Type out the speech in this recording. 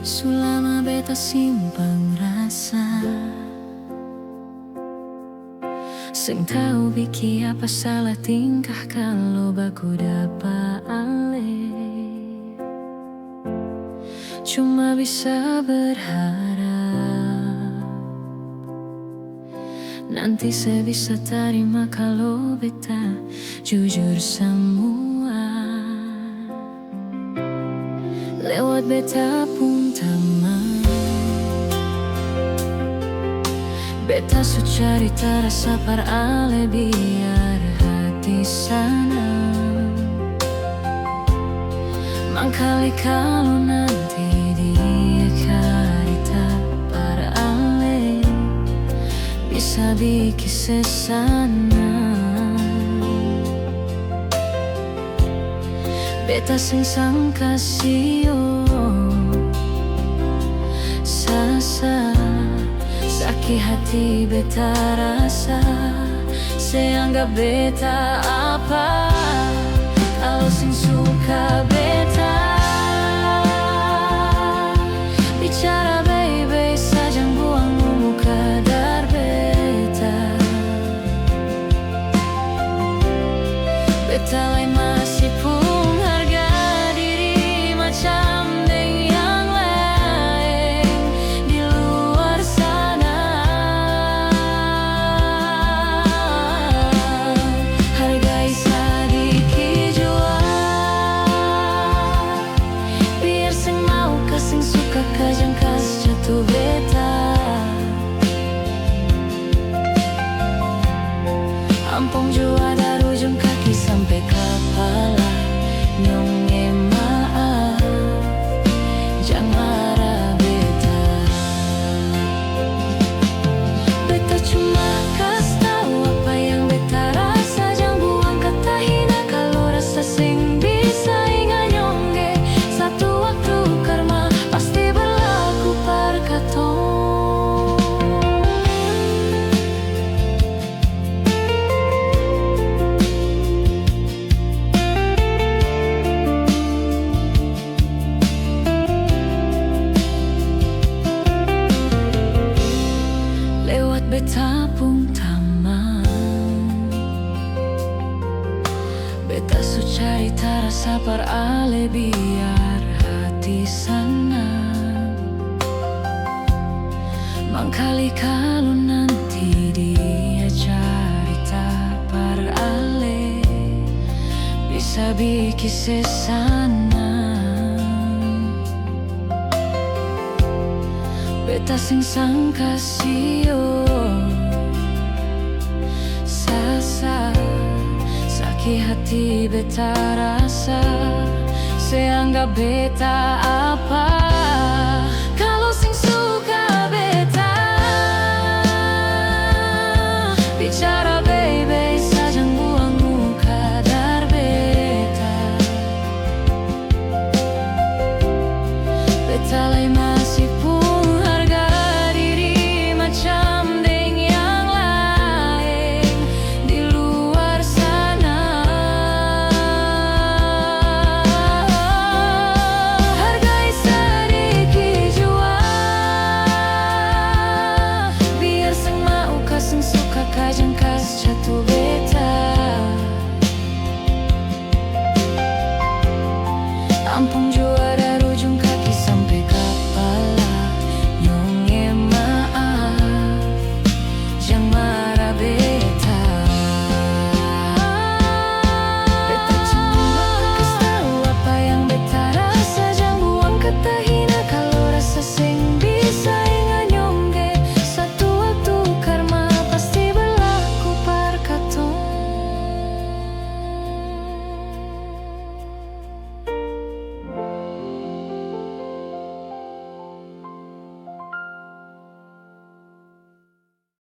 Selama beta simpang rasa, seng tahu biki apa salah tingkah kalau baku dapa ale. Cuma bisa berharap nanti saya bisa terima kalau beta jujur semua. Lewat beta pun teman, beta su cari terasa par ale biar hati senang. Mangkali kalau nanti dia carita par ale bisa bikin sesana. Beta sing sangka sio sasa sakit hati beta rasa, seanggap beta apa kalau sing suka beta bicara baik-baik saja buang muka dar beta. Beta lain masih pun ampung jua dari ujung kaki sampai kepala. Nyonge maaf, jangan marah beta. Beta cuma kasih tahu apa yang beta rasa, jangan buang kata hina kalau rasa sing bisa ingat nyonge. Satu waktu karma pasti berlaku par katong. Beta pun taman, beta su cari terasa par ale biar hati senang. Mangkali kalau nanti dia carita par ale bisa bikin sesana. Beta sing sangka sio sasa sakit hati beta rasa, seanggap beta apa